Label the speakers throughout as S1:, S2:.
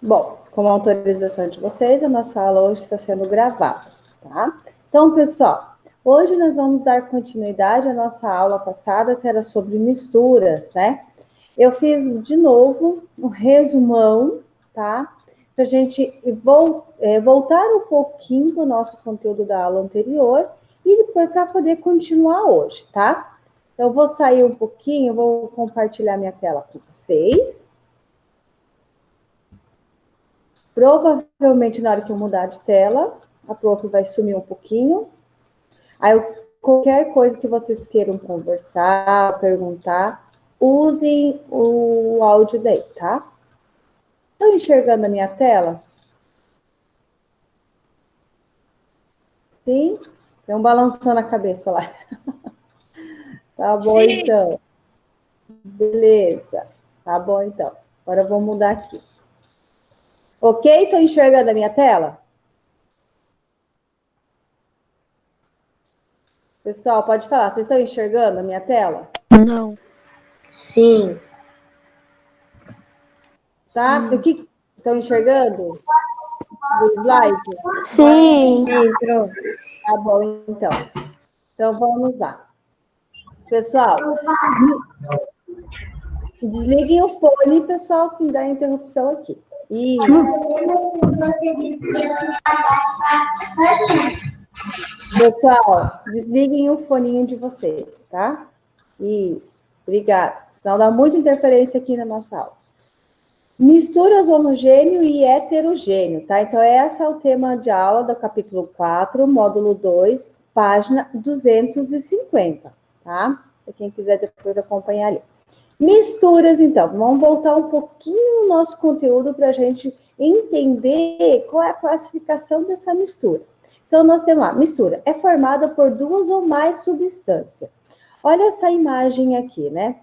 S1: Bom, com a autorização de vocês, a nossa aula hoje está sendo gravada, tá? Então, pessoal, hoje nós vamos dar continuidade à nossa aula passada, que era sobre misturas, né? Eu fiz de novo um resumão, tá? Para a gente voltar um pouquinho do nosso conteúdo da aula anterior e depois para poder continuar hoje, tá? Então, eu vou sair um pouquinho, vou compartilhar minha tela com vocês. Provavelmente, na hora que eu mudar de tela, a prof vai sumir um pouquinho. Aí, qualquer coisa que vocês queiram conversar, perguntar, usem o áudio daí, tá? Estão enxergando a minha tela? Sim? Tem um balançando a cabeça lá. Tá bom, sim. Então. Beleza. Tá bom, então. Agora eu vou mudar aqui. Ok? Estão enxergando a minha tela? Pessoal, pode falar. Vocês estão enxergando a minha tela?
S2: Não.
S3: Sim.
S1: Tá? Sim. O que estão enxergando? Do slide?
S2: Sim.
S1: Tá bom, então. Então, vamos lá. Pessoal, desliguem o fone, pessoal, que dá interrupção aqui. Isso. Pessoal, desliguem o foninho de vocês, tá? Isso. Obrigada. Senão dá muita interferência aqui na nossa aula. Misturas homogêneo e heterogêneo, tá? Então, esse é o tema de aula do capítulo 4, módulo 2, página 250, tá? Para quem quiser depois acompanhar ali. Misturas, então. Vamos voltar um pouquinho no nosso conteúdo para a gente entender qual é a classificação dessa mistura. Então, nós temos lá, mistura é formada por duas ou mais substâncias. Olha essa imagem aqui, né?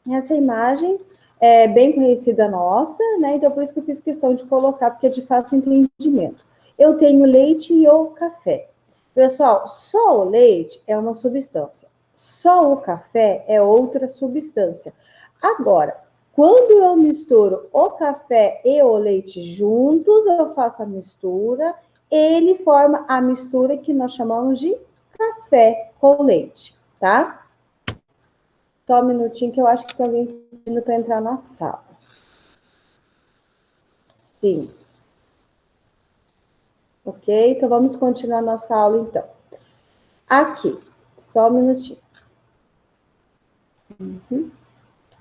S1: Essa imagem é bem conhecida nossa, né? Então, por isso que eu fiz questão de colocar, porque é de fácil entendimento. Eu tenho leite e o café. Pessoal, só o leite é uma substância. Só o café é outra substância. Agora, quando eu misturo o café e o leite juntos, eu faço a mistura, ele forma a mistura que nós chamamos de café com leite, tá? Só um minutinho que eu acho que tem alguém pedindo para entrar na sala. Sim. Ok? Então, vamos continuar nossa aula, então. Aqui, só um minutinho.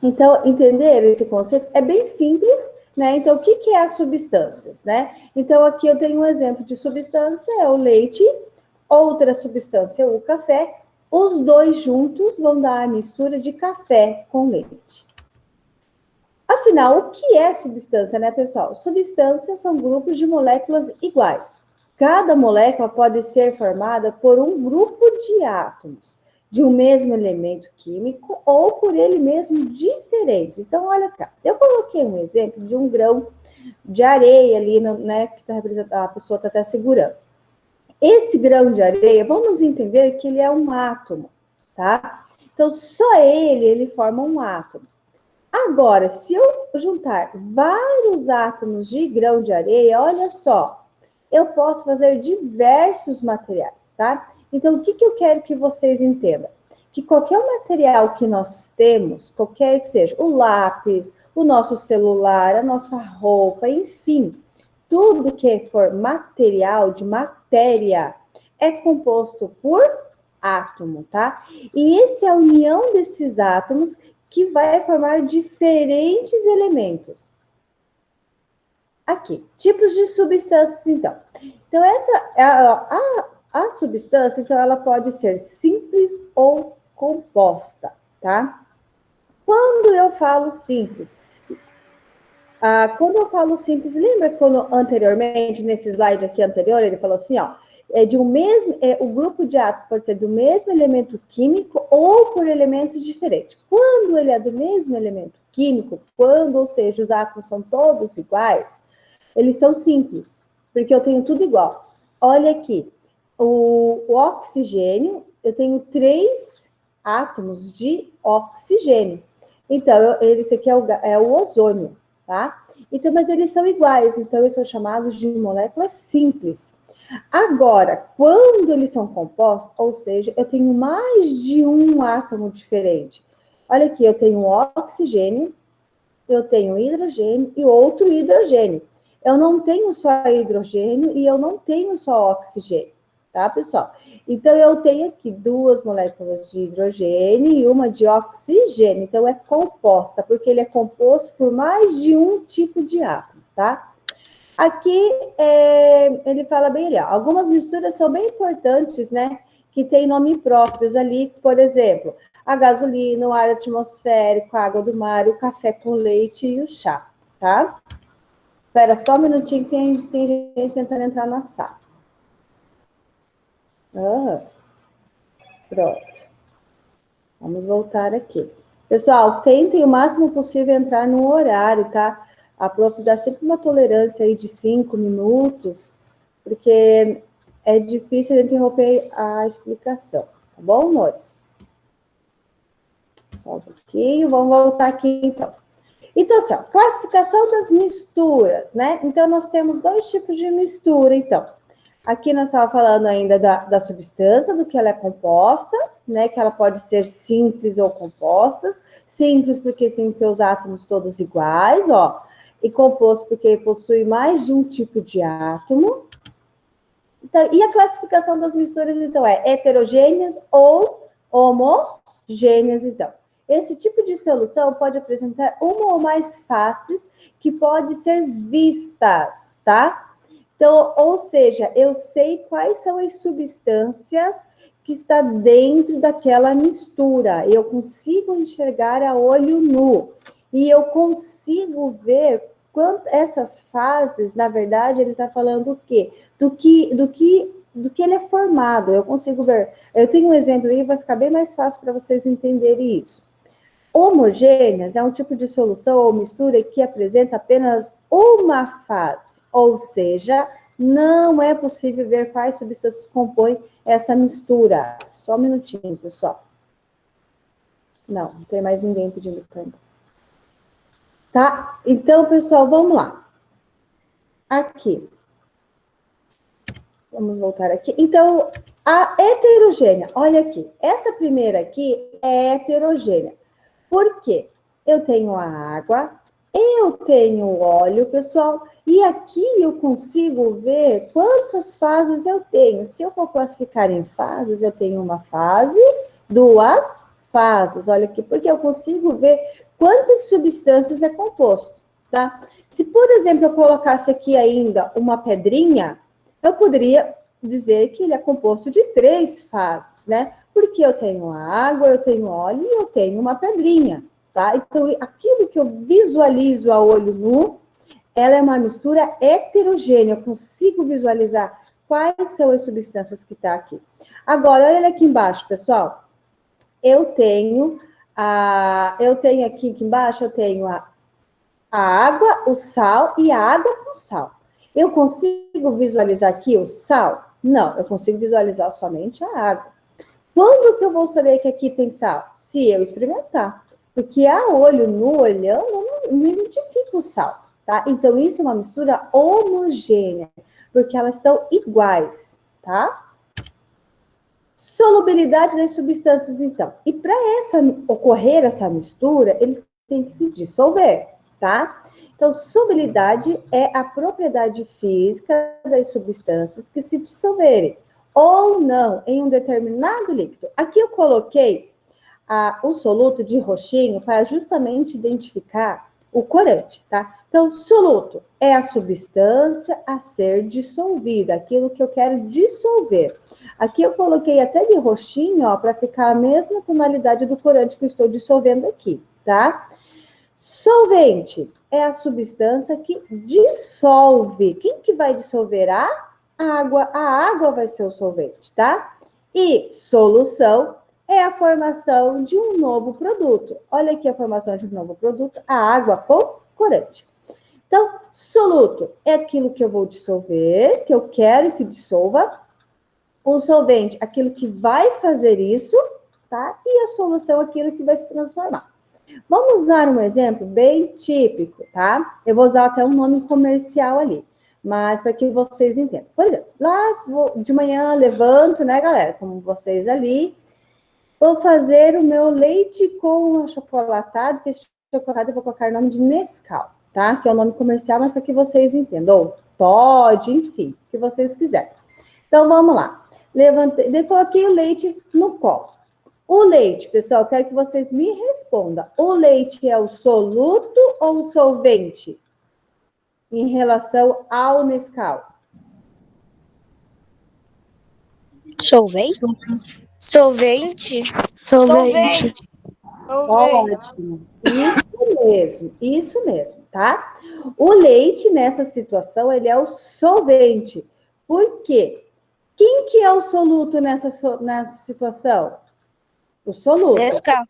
S1: Então, entender esse conceito é bem simples, né? Então, o que é as substâncias, né? Então, aqui eu tenho um exemplo de substância, é o leite, outra substância é o café. Os dois juntos vão dar a mistura de café com leite. Afinal, o que é substância, né, pessoal? Substâncias são grupos de moléculas iguais. Cada molécula pode ser formada por um grupo de átomos de um mesmo elemento químico ou por ele mesmo diferentes. Então, olha cá, eu coloquei um exemplo de um grão de areia ali, né, que tá representando, a pessoa está até segurando. Esse grão de areia, vamos entender que ele é um átomo, tá? Então, só ele forma um átomo. Agora, se eu juntar vários átomos de grão de areia, olha só, eu posso fazer diversos materiais, tá? Então, o que eu quero que vocês entendam? Que qualquer material que nós temos, qualquer que seja, o lápis, o nosso celular, a nossa roupa, enfim, tudo que for material, de matéria, é composto por átomo, tá? E essa é a união desses átomos que vai formar diferentes elementos. Aqui, tipos de substâncias, então. Então, essa é a substância, então, ela pode ser simples ou composta, tá? Quando eu falo simples, lembra quando anteriormente, nesse slide aqui anterior, ele falou assim, ó, o grupo de átomos pode ser do mesmo elemento químico ou por elementos diferentes. Quando ele é do mesmo elemento químico, ou seja, os átomos são todos iguais, eles são simples, porque eu tenho tudo igual. Olha aqui, o oxigênio, eu tenho 3 átomos de oxigênio. Então, esse aqui é o ozônio. tá? Então, mas eles são iguais, então eles são chamados de moléculas simples. Agora, quando eles são compostos, ou seja, eu tenho mais de um átomo diferente. Olha aqui, eu tenho oxigênio, eu tenho hidrogênio e outro hidrogênio. Eu não tenho só hidrogênio e eu não tenho só oxigênio, tá, pessoal? Então, eu tenho aqui duas moléculas de hidrogênio e uma de oxigênio. Então, é composta, porque ele é composto por mais de um tipo de átomo, tá? Aqui, ele fala bem ali, ó, algumas misturas são bem importantes, né? Que tem nome próprios ali, por exemplo, a gasolina, o ar atmosférico, a água do mar, o café com leite e o chá, tá? Espera só um minutinho que tem gente tentando entrar na sala. Pronto. Vamos voltar aqui. Pessoal, tentem o máximo possível entrar no horário, tá? A prof dá sempre uma tolerância aí de 5 minutos, porque é difícil interromper a explicação, tá bom, amores? Só um pouquinho, vamos voltar aqui, então. Então, assim, ó, classificação das misturas, né? Então, nós temos dois tipos de mistura, então. Aqui nós estávamos falando ainda da substância, do que ela é composta, né? Que ela pode ser simples ou compostas. Simples porque tem que ter os átomos todos iguais, ó. E composto porque possui mais de um tipo de átomo. Então, e a classificação das misturas, então, é heterogêneas ou homogêneas, então. Esse tipo de solução pode apresentar uma ou mais faces que podem ser vistas, tá? Então, ou seja, eu sei quais são as substâncias que está dentro daquela mistura. Eu consigo enxergar a olho nu. E eu consigo ver quanto essas fases, na verdade, ele está falando o quê? Do que ele é formado. Eu consigo ver. Eu tenho um exemplo aí, vai ficar bem mais fácil para vocês entenderem isso. Homogêneas é um tipo de solução ou mistura que apresenta apenas uma fase, ou seja, não é possível ver quais substâncias compõem essa mistura. Só um minutinho, pessoal. Não tem mais ninguém pedindo câmbio. Tá? Então, pessoal, vamos lá. Aqui. Vamos voltar aqui. Então, a heterogênea. Olha aqui. Essa primeira aqui é heterogênea. Por quê? Eu tenho a água, eu tenho o óleo, pessoal, e aqui eu consigo ver quantas fases eu tenho. Se eu for classificar em fases, eu tenho uma fase, duas fases. Olha aqui, porque eu consigo ver quantas substâncias é composto, tá? Se, por exemplo, eu colocasse aqui ainda uma pedrinha, eu poderia dizer que ele é composto de 3 fases, né? Porque eu tenho a água, eu tenho óleo e eu tenho uma pedrinha, tá? Então, aquilo que eu visualizo a olho nu, ela é uma mistura heterogênea, eu consigo visualizar quais são as substâncias que tá aqui. Agora, olha aqui embaixo, pessoal. Eu tenho aqui embaixo, eu tenho a água, o sal e a água com sal. Eu consigo visualizar aqui o sal? Não, eu consigo visualizar somente a água. Quando que eu vou saber que aqui tem sal? Se eu experimentar. Porque a olho nu, olhando, eu não identifico o sal, tá? Então, isso é uma mistura homogênea, porque elas estão iguais, tá? Solubilidade das substâncias, então. E para ocorrer essa mistura, eles têm que se dissolver, tá? Então, solubilidade é a propriedade física das substâncias que se dissolverem ou não em um determinado líquido. Aqui eu coloquei o soluto de roxinho para justamente identificar o corante, tá? Então, soluto é a substância a ser dissolvida, aquilo que eu quero dissolver. Aqui eu coloquei até de roxinho, ó, para ficar a mesma tonalidade do corante que eu estou dissolvendo aqui, tá? Solvente é a substância que dissolve. Quem que vai dissolver? A água. A água vai ser o solvente, tá? E solução é a formação de um novo produto. Olha aqui a formação de um novo produto, a água com corante. Então, soluto é aquilo que eu vou dissolver, que eu quero que dissolva. O solvente, aquilo que vai fazer isso, tá? E a solução, aquilo que vai se transformar. Vamos usar um exemplo bem típico, tá? Eu vou usar até um nome comercial ali, mas para que vocês entendam. Por exemplo, lá de manhã levanto, né, galera? Como vocês ali, vou fazer o meu leite com achocolatado, que esse chocolate eu vou colocar o nome de Nescau, tá? Que é o nome comercial, mas para que vocês entendam. Ou Toddy, enfim, o que vocês quiserem. Então, vamos lá. Levantei, coloquei o leite no copo. O leite, pessoal, quero que vocês me respondam. O leite é o soluto ou o solvente em relação ao Nescau?
S2: Solvente? Solvente?
S3: Solvente.
S1: Ótimo. Isso mesmo, tá? O leite, nessa situação, ele é o solvente. Por quê? Quem que é o soluto nessa situação? O soluto.
S2: Nescau.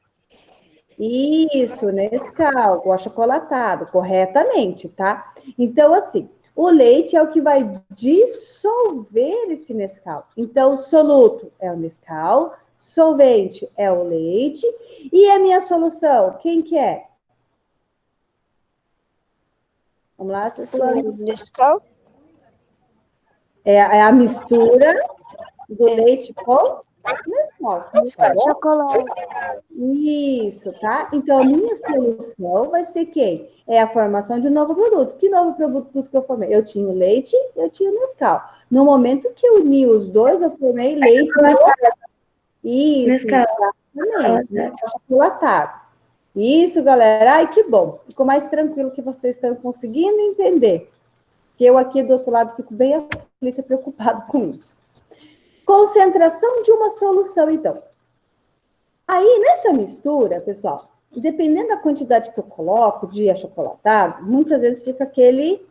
S1: Isso, Nescau, o achocolatado, corretamente, tá? Então, assim, o leite é o que vai dissolver esse Nescau. Então, o soluto é o Nescau, solvente é o leite, e a minha solução, quem que é? Vamos lá, vocês falam.
S2: Nescau?
S1: É a mistura do leite com Nescau.
S3: Chocolate.
S1: Isso, tá? Então, a minha solução vai ser quem? É a formação de um novo produto. Que novo produto que eu formei? Eu tinha o leite, eu tinha o Nescau. No momento que eu uni os dois, eu formei leite. Isso, exatamente, né? Achocolatado. Isso, galera. Ai, que bom. Ficou mais tranquilo que vocês estão conseguindo entender. Que eu aqui do outro lado fico bem aflita e preocupada com isso. Concentração de uma solução, então. Aí, nessa mistura, pessoal, dependendo da quantidade que eu coloco de achocolatado, muitas vezes fica aquele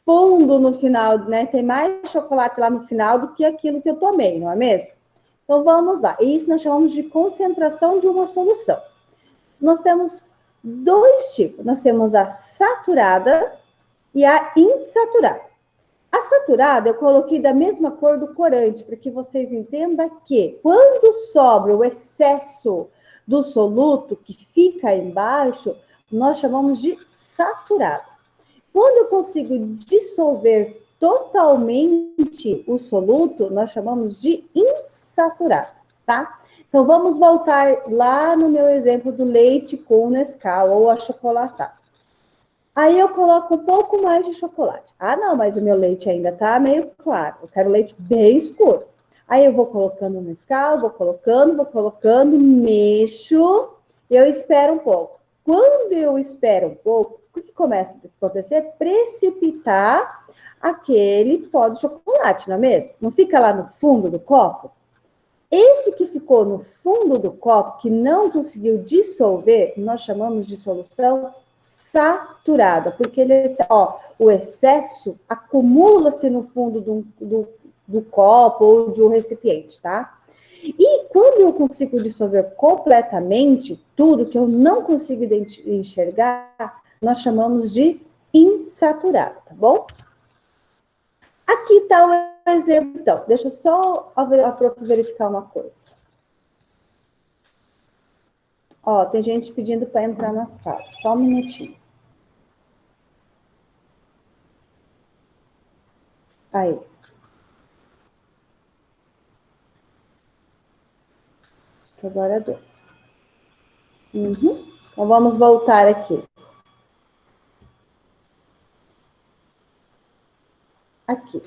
S1: fundo no final, né? Tem mais chocolate lá no final do que aquilo que eu tomei, não é mesmo? Então, vamos lá. Isso nós chamamos de concentração de uma solução. Nós temos dois tipos. Nós temos a saturada e a insaturada. A saturada eu coloquei da mesma cor do corante, para que vocês entendam que quando sobra o excesso do soluto que fica embaixo, nós chamamos de saturada. Quando eu consigo dissolver totalmente o soluto, nós chamamos de insaturada, tá? Então, vamos voltar lá no meu exemplo do leite com Nescau ou achocolatado. Aí eu coloco um pouco mais de chocolate. Ah, não, mas o meu leite ainda tá meio claro. Eu quero leite bem escuro. Aí eu vou colocando no Nescau, vou colocando, mexo, e eu espero um pouco. Quando eu espero um pouco, o que começa a acontecer? Precipitar aquele pó de chocolate, não é mesmo? Não fica lá no fundo do copo? Esse que ficou no fundo do copo, que não conseguiu dissolver, nós chamamos de solução saturada, porque o excesso acumula-se no fundo do copo ou de um recipiente, tá? E quando eu consigo dissolver completamente tudo que eu não consigo enxergar, nós chamamos de insaturada, tá bom? Aqui está o exemplo, então. Deixa eu só verificar uma coisa. Ó, tem gente pedindo para entrar na sala. Só um minutinho. Aí. Que agora é deu. Então, vamos voltar aqui. Aqui.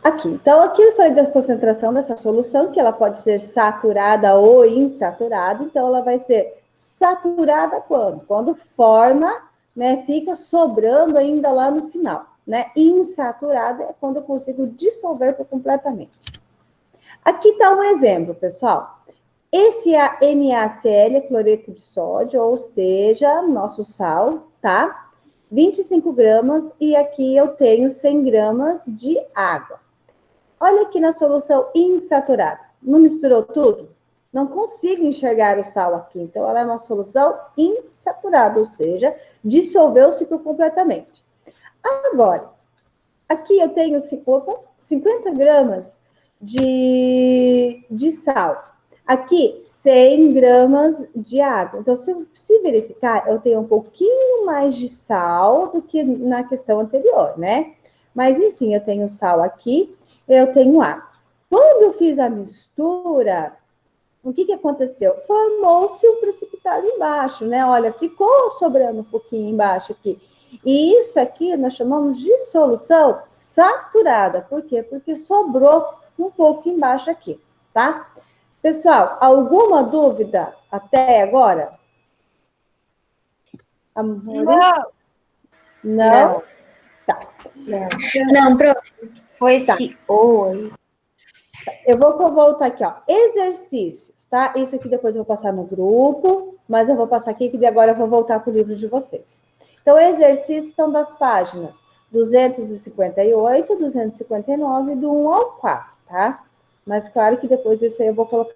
S1: Aqui. Então, aqui eu falei da concentração dessa solução, que ela pode ser saturada ou insaturada. Então, ela vai ser saturada quando? Quando forma, né, fica sobrando ainda lá no final, né? Insaturada é quando eu consigo dissolver por completamente. Aqui está um exemplo, pessoal. Esse NaCl é cloreto de sódio, ou seja, nosso sal, tá? 25 gramas, e aqui eu tenho 100 gramas de água. Olha aqui na solução insaturada. Não misturou tudo? Não consigo enxergar o sal aqui. Então, ela é uma solução insaturada, ou seja, dissolveu-se por completamente. Agora, aqui eu tenho 50 gramas de sal. Aqui, 100 gramas de água. Então, se verificar, eu tenho um pouquinho mais de sal do que na questão anterior, né? Mas, enfim, eu tenho sal aqui, eu tenho água. Quando eu fiz a mistura, o que aconteceu? Formou-se um precipitado embaixo, né? Olha, ficou sobrando um pouquinho embaixo aqui. E isso aqui nós chamamos de solução saturada. Por quê? Porque sobrou um pouco embaixo aqui, tá? Pessoal, alguma dúvida até agora? Amores?
S2: Não.
S1: Não? Tá.
S2: Não, prof. Foi esse oi.
S1: Eu vou voltar aqui, ó. Exercícios, tá? Isso aqui depois eu vou passar no grupo, mas eu vou passar aqui, que agora eu vou voltar para o livro de vocês. Então, exercícios estão das páginas 258, 259, do 1 ao 4, tá? Mas claro que depois isso aí eu vou colocar.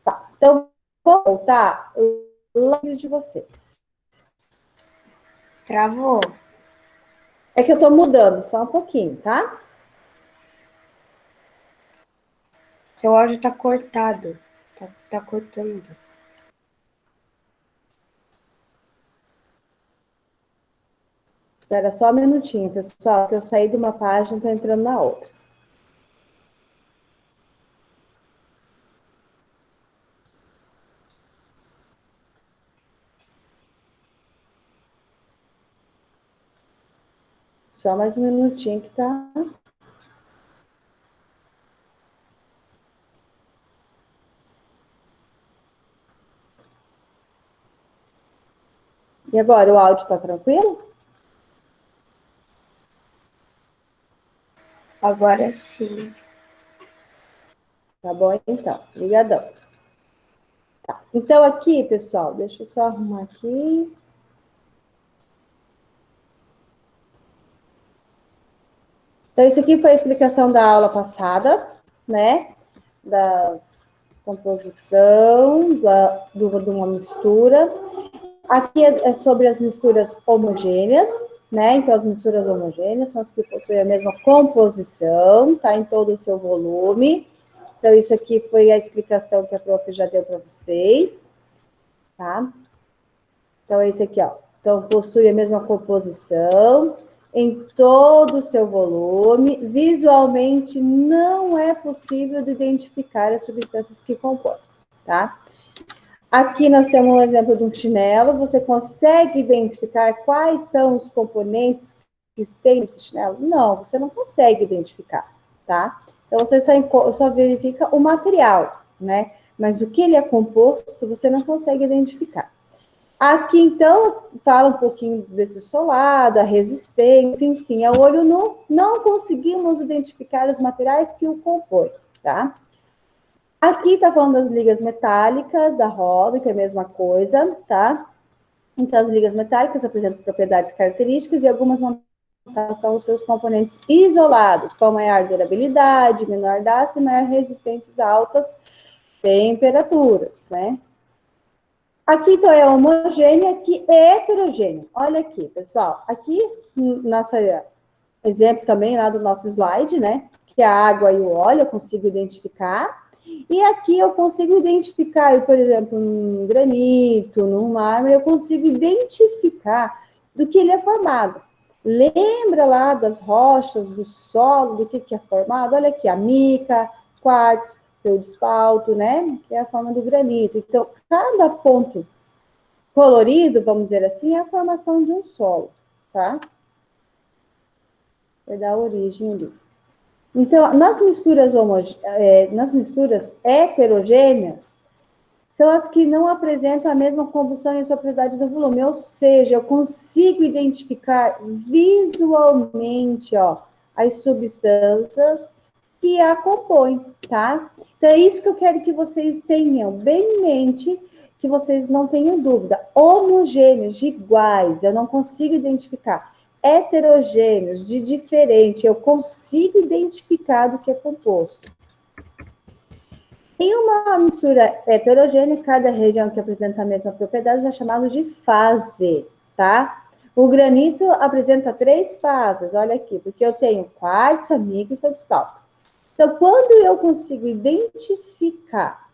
S1: Tá. Então, vou voltar no livro de vocês.
S2: Travou.
S1: É que eu tô mudando só um pouquinho, tá?
S2: Seu áudio tá cortado. Tá cortando.
S1: Espera só um minutinho, pessoal, que eu saí de uma página e tô entrando na outra. Só mais um minutinho que tá. E agora, o áudio tá tranquilo?
S2: Agora sim.
S1: Tá bom, então. Obrigadão. Tá. Então, aqui, pessoal, deixa eu só arrumar aqui. Então, isso aqui foi a explicação da aula passada, né? Da composição, de uma mistura. Aqui é sobre as misturas homogêneas, né? Então, as misturas homogêneas são as que possuem a mesma composição, tá? Em todo o seu volume. Então, isso aqui foi a explicação que a prof já deu para vocês, tá? Então, é esse aqui, ó. Então, possui a mesma composição em todo o seu volume. Visualmente, não é possível de identificar as substâncias que compõem, tá? Aqui nós temos um exemplo de um chinelo. Você consegue identificar quais são os componentes que tem nesse chinelo? Não, você não consegue identificar, tá? Então, você só verifica o material, né? Mas do que ele é composto, você não consegue identificar. Aqui, então, fala um pouquinho desse solado, a resistência, enfim, a olho nu, não conseguimos identificar os materiais que o compõem, tá? Aqui está falando das ligas metálicas, da roda, que é a mesma coisa, tá? Então, as ligas metálicas apresentam propriedades características e algumas são os seus componentes isolados, com maior durabilidade, menor DAS e maior resistências a altas temperaturas, né? Aqui, então, é homogênea, aqui é heterogênea. Olha aqui, pessoal. Aqui, nosso exemplo também lá do nosso slide, né? Que a água e o óleo eu consigo identificar. E aqui eu consigo identificar, por exemplo, num granito, num mármore, eu consigo identificar do que ele é formado. Lembra lá das rochas, do solo, do que é formado? Olha aqui, a mica, quartzo, feldespato, né? Que é a forma do granito. Então, cada ponto colorido, vamos dizer assim, é a formação de um solo, tá? Vai dar origem ali. Então, nas misturas heterogêneas, são as que não apresentam a mesma combustão e propriedade do volume, ou seja, eu consigo identificar visualmente, ó, as substâncias que a compõem, tá? Então, é isso que eu quero que vocês tenham bem em mente, que vocês não tenham dúvida. Homogêneos, iguais, eu não consigo identificar. Heterogêneos, de diferente, eu consigo identificar do que é composto. Em uma mistura heterogênea, cada região que apresenta a mesma propriedade é chamada de fase, tá? O granito apresenta 3 fases, olha aqui, porque eu tenho quartzo, mica e feldespato. Então, quando eu consigo identificar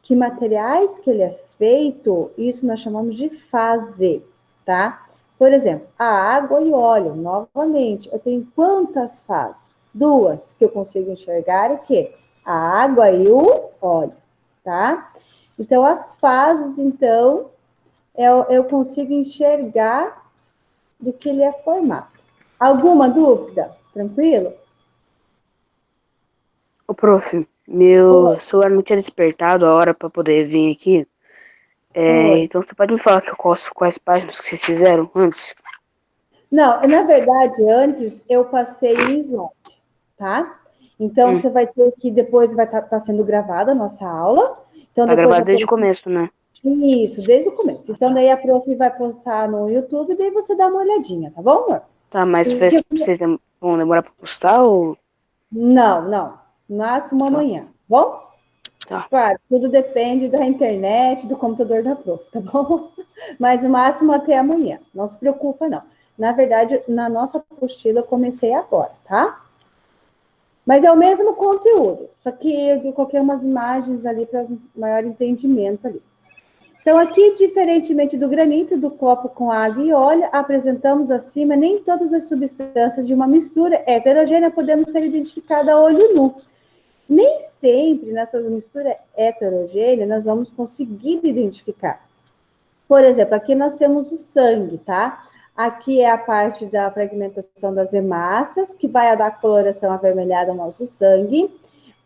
S1: que materiais que ele é feito, isso nós chamamos de fase, tá? Por exemplo, a água e óleo, novamente, eu tenho quantas fases? Duas, que eu consigo enxergar o quê? A água e o óleo, tá? Então, as fases, então, eu consigo enxergar do que ele é formado. Alguma dúvida? Tranquilo?
S3: Ô, prof, meu celular não tinha despertado a hora para poder vir aqui. Então você pode me falar quais páginas que vocês fizeram antes?
S1: Não, na verdade, antes eu passei o slide, tá? Então, você vai ter que, depois vai estar sendo gravada a nossa aula. Então,
S3: Tá
S1: depois
S3: gravado desde o começo, né?
S1: Isso, desde o começo. Então, daí a prof vai postar no YouTube, daí você dá uma olhadinha, tá bom, amor?
S3: Tá, mas vocês vão demorar pra postar ou...
S1: Não. Máximo amanhã, tá bom?
S3: Tá.
S1: Claro, tudo depende da internet, do computador da prof, tá bom? Mas o máximo até amanhã. Não se preocupa, não. Na verdade, na nossa apostila eu comecei agora, tá? Mas é o mesmo conteúdo, só que eu coloquei umas imagens ali para maior entendimento ali. Então, aqui, diferentemente do granito, do copo com água e óleo, apresentamos acima nem todas as substâncias de uma mistura heterogênea podemos ser identificadas a olho nu. Nem sempre nessas misturas heterogêneas nós vamos conseguir identificar. Por exemplo, aqui nós temos o sangue, tá? Aqui é a parte da fragmentação das hemácias, que vai dar coloração avermelhada ao nosso sangue.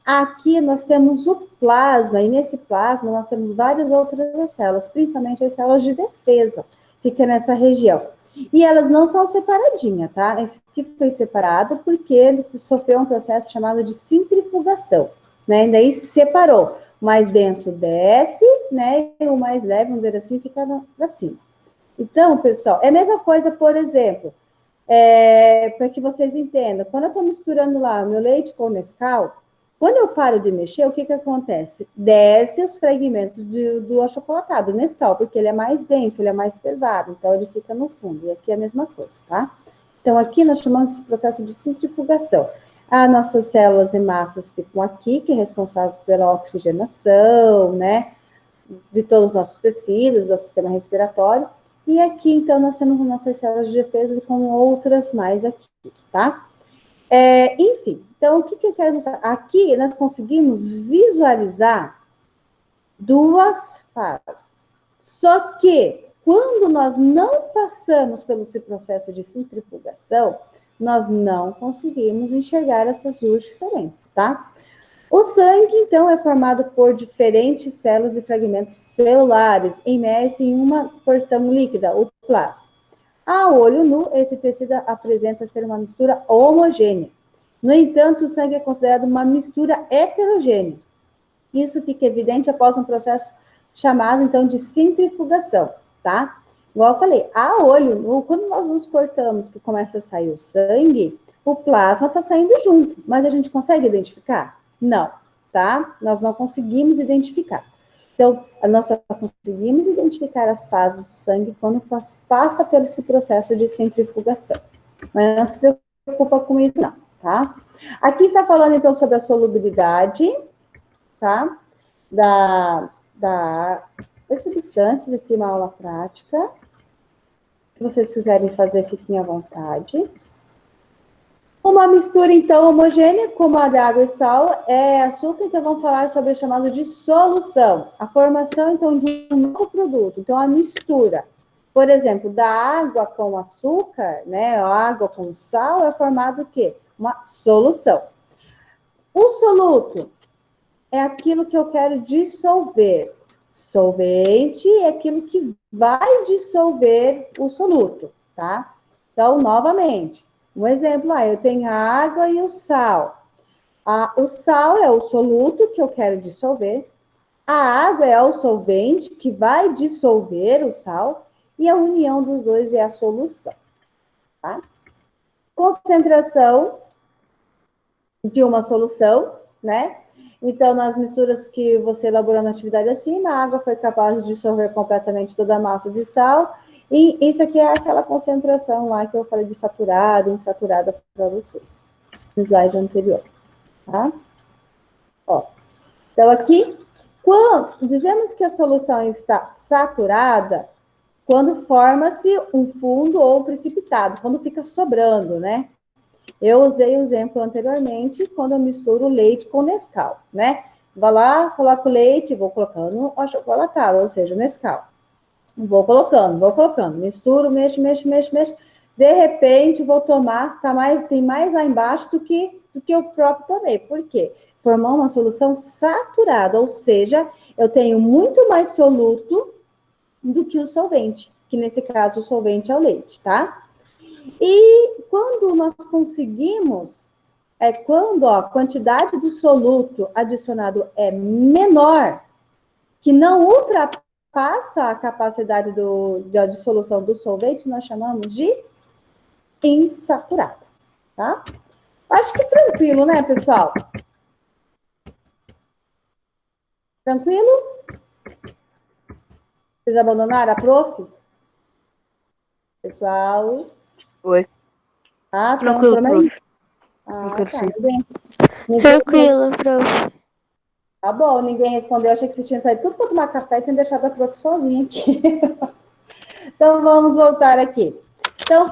S1: Aqui nós temos o plasma, e nesse plasma nós temos várias outras células, principalmente as células de defesa, fica nessa região. E elas não são separadinhas, tá? Esse aqui foi separado porque ele sofreu um processo chamado de centrifugação, né? E daí separou. O mais denso desce, né? E o mais leve, vamos dizer assim, fica para cima. Então, pessoal, é a mesma coisa, por exemplo, para que vocês entendam, quando eu estou misturando lá meu leite com Nescau, quando eu paro de mexer, o que acontece? Desce os fragmentos do achocolatado, do Nescau, porque ele é mais denso, ele é mais pesado, então ele fica no fundo. E aqui é a mesma coisa, tá? Então, aqui nós chamamos esse processo de centrifugação. As nossas células e massas ficam aqui, que é responsável pela oxigenação, né? De todos os nossos tecidos, do sistema respiratório. E aqui, então, nós temos as nossas células de defesa com outras mais aqui, tá? Enfim, então, o que eu quero mostrar? Aqui, nós conseguimos visualizar duas fases. Só que, quando nós não passamos pelo esse processo de centrifugação, nós não conseguimos enxergar essas duas diferentes, tá? O sangue, então, é formado por diferentes células e fragmentos celulares, imersos em uma porção líquida, o plasma. A olho nu, esse tecido apresenta ser uma mistura homogênea. No entanto, o sangue é considerado uma mistura heterogênea. Isso fica evidente após um processo chamado, então, de centrifugação, tá? Igual eu falei, a olho nu, quando nós nos cortamos, que começa a sair o sangue, o plasma está saindo junto, mas a gente consegue identificar? Não, tá? Nós não conseguimos identificar. Então, nós só conseguimos identificar as fases do sangue quando passa por esse processo de centrifugação. Mas não se preocupa com isso, não, tá? Aqui está falando, então, sobre a solubilidade, tá? Das substâncias, aqui uma aula prática. Se vocês quiserem fazer, fiquem à vontade. Uma mistura, então, homogênea, como a de água e sal, é açúcar, então vamos falar sobre o chamado de solução. A formação, então, de um novo produto. Então, a mistura, por exemplo, da água com açúcar, né, a água com sal, é formado o quê? Uma solução. O soluto é aquilo que eu quero dissolver. Solvente é aquilo que vai dissolver o soluto, tá? Então, novamente, um exemplo, eu tenho a água e o sal. O sal é o soluto que eu quero dissolver. A água é o solvente que vai dissolver o sal. E a união dos dois é a solução, tá? Concentração de uma solução, né? Então, nas misturas que você elaborou na atividade acima, a água foi capaz de dissolver completamente toda a massa de sal. E isso aqui é aquela concentração lá que eu falei de saturado, insaturada para vocês, no slide anterior, tá? Ó, então, aqui, quando dizemos que a solução está saturada, quando forma-se um fundo ou precipitado, quando fica sobrando, né? Eu usei o exemplo anteriormente, quando eu misturo leite com Nescau, né? Vou lá, coloco o leite, vou colocando achocolatado, ou seja, Nescau. Vou colocando, misturo, mexo. De repente, vou tomar, tem mais lá embaixo do que eu próprio tomei. Por quê? Formou uma solução saturada, ou seja, eu tenho muito mais soluto do que o solvente, que nesse caso o solvente é o leite, tá? E quando nós conseguimos, quando a quantidade do soluto adicionado é menor, que não ultrapassa a capacidade de dissolução do solvente, nós chamamos de insaturada, tá? Acho que tranquilo, né, pessoal? Tranquilo? Vocês abandonaram a prof? Pessoal?
S3: Oi.
S1: Ah,
S3: Tranquilo, prof. Tranquilo,
S1: tá.
S3: sim.
S2: Tranquilo, prof.
S1: Tá bom, ninguém respondeu. Achei que vocês tinham saído tudo para tomar café e tinham deixado a prof sozinha aqui. Então, vamos voltar aqui. Então,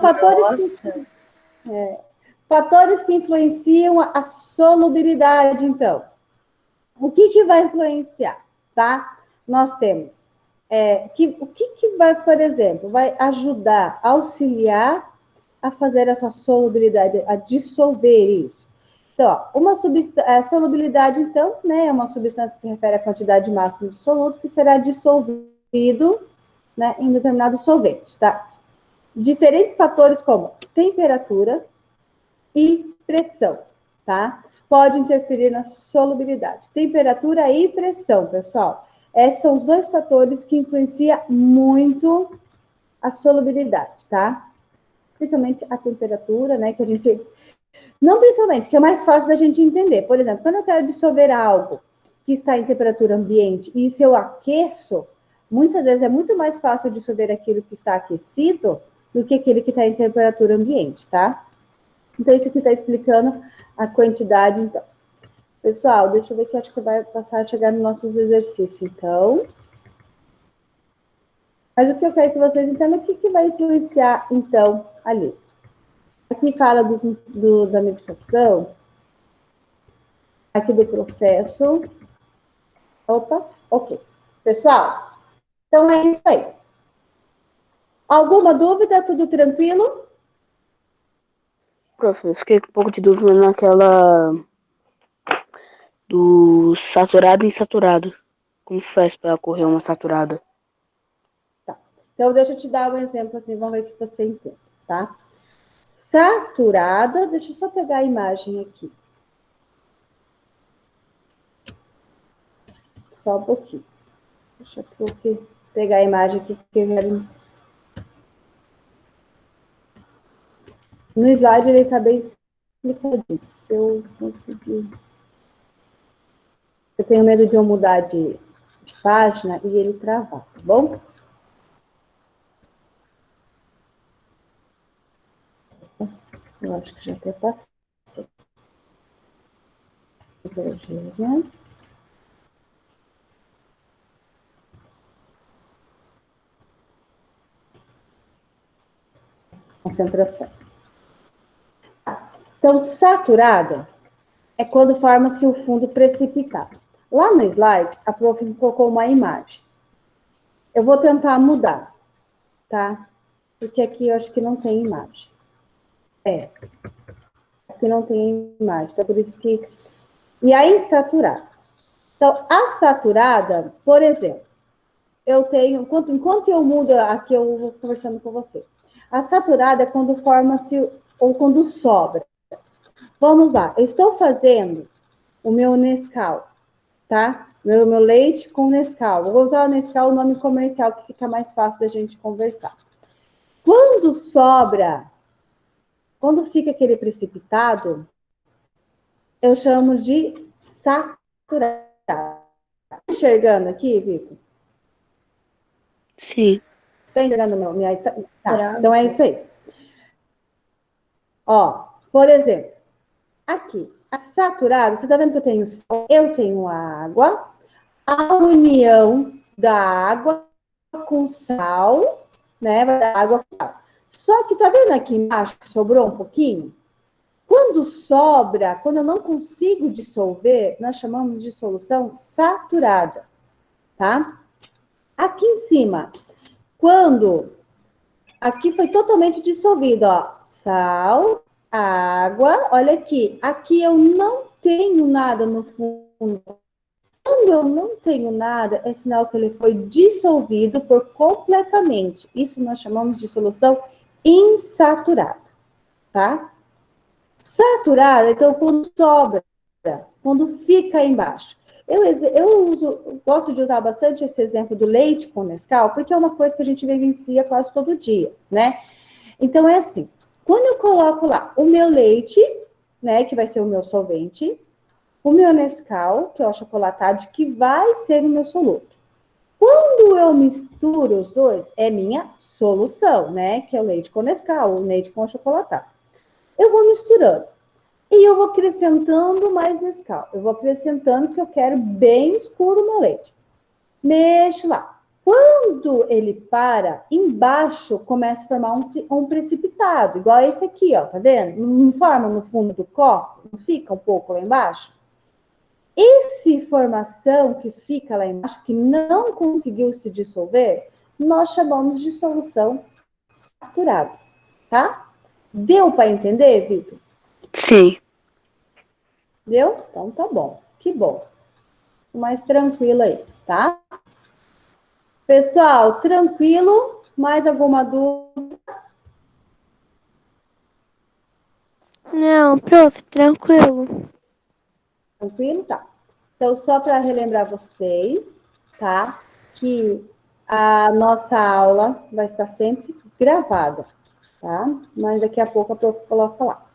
S1: fatores que influenciam a solubilidade, então. O que vai influenciar, tá? Nós temos o que vai, por exemplo, vai ajudar, auxiliar a fazer essa solubilidade, a dissolver isso. Então, ó, solubilidade, então, né, é uma substância que se refere à quantidade máxima de soluto que será dissolvido, né, em determinado solvente, tá? Diferentes fatores como temperatura e pressão, tá? Pode interferir na solubilidade. Temperatura e pressão, pessoal. Esses são os dois fatores que influenciam muito a solubilidade, tá? Principalmente a temperatura, né? Que a gente. Não principalmente, que é mais fácil da gente entender. Por exemplo, quando eu quero dissolver algo que está em temperatura ambiente e se eu aqueço, muitas vezes é muito mais fácil dissolver aquilo que está aquecido do que aquele que está em temperatura ambiente, tá? Então, isso aqui está explicando a quantidade, então. Pessoal, deixa eu ver que eu acho que vai passar a chegar nos nossos exercícios, então. Mas o que eu quero que vocês entendam, o que vai influenciar, então, ali. Aqui fala da medicação, aqui do processo. Opa, ok. Pessoal, então é isso aí. Alguma dúvida? Tudo tranquilo?
S3: Prof, eu fiquei com um pouco de dúvida naquela do saturado e insaturado. Como faz para ocorrer uma saturada?
S1: Tá. Então, deixa eu te dar um exemplo assim, vamos ver o que você entende, tá? Saturada, deixa eu só pegar a imagem aqui. Só um pouquinho. Deixa eu pegar a imagem aqui que eu quero. No slide ele está bem explicadinho. Se eu conseguir. Eu tenho medo de eu mudar de página e ele travar, tá bom? Eu acho que já até passei. Hidrogênio. Concentração. Então, saturada é quando forma-se o fundo precipitado. Lá no slide, a prof colocou uma imagem. Eu vou tentar mudar, tá? Porque aqui eu acho que não tem imagem. Aqui não tem imagem, então por isso que... E a insaturada. Então, a saturada, por exemplo, eu tenho... Enquanto eu mudo, aqui eu vou conversando com você. A saturada é quando forma-se ou quando sobra. Vamos lá, eu estou fazendo o meu Nescau, tá? Meu leite com Nescau. Vou usar o Nescau, o nome comercial, que fica mais fácil da gente conversar. Quando sobra, quando fica aquele precipitado, eu chamo de saturado. Tá enxergando aqui, Vitor?
S3: Sim.
S1: Tá enxergando tá. Então é isso aí. Ó, por exemplo, aqui, Saturado, você está vendo que eu tenho sal, eu tenho água, a união da água com sal, né? Vai dar água com sal. Só que tá vendo aqui embaixo que sobrou um pouquinho? Quando sobra, quando eu não consigo dissolver, nós chamamos de solução saturada, tá? Aqui em cima, quando aqui foi totalmente dissolvido, ó, sal, água, olha aqui, aqui eu não tenho nada no fundo. Quando eu não tenho nada, é sinal que ele foi dissolvido por completamente. Isso nós chamamos de solução insaturada, tá? Saturada, então, quando sobra, quando fica embaixo. Eu gosto de usar bastante esse exemplo do leite com Nescau, porque é uma coisa que a gente vivencia quase todo dia, né? Então, é assim, quando eu coloco lá o meu leite, né, que vai ser o meu solvente, o meu Nescau, que é o achocolatado, que vai ser o meu soluto. Quando eu misturo os dois, é minha solução, né, que é o leite com Nescau, o leite com achocolatado. Eu vou misturando. E eu vou acrescentando mais Nescau. Eu vou acrescentando que eu quero bem escuro o meu leite. Mexo lá. Quando ele para, embaixo começa a formar um precipitado, igual esse aqui, ó, tá vendo? Não forma no fundo do copo? Não fica um pouco lá embaixo? Essa formação que fica lá embaixo, que não conseguiu se dissolver, nós chamamos de solução saturada, tá? Deu para entender, Vitor?
S3: Sim.
S1: Deu? Então tá bom. Que bom. Mais tranquilo aí, tá? Pessoal, tranquilo? Mais alguma dúvida?
S2: Não, prof, tranquilo.
S1: Tranquilo? Tá. Então, só para relembrar vocês, tá? Que a nossa aula vai estar sempre gravada, tá? Mas daqui a pouco a prof coloca lá.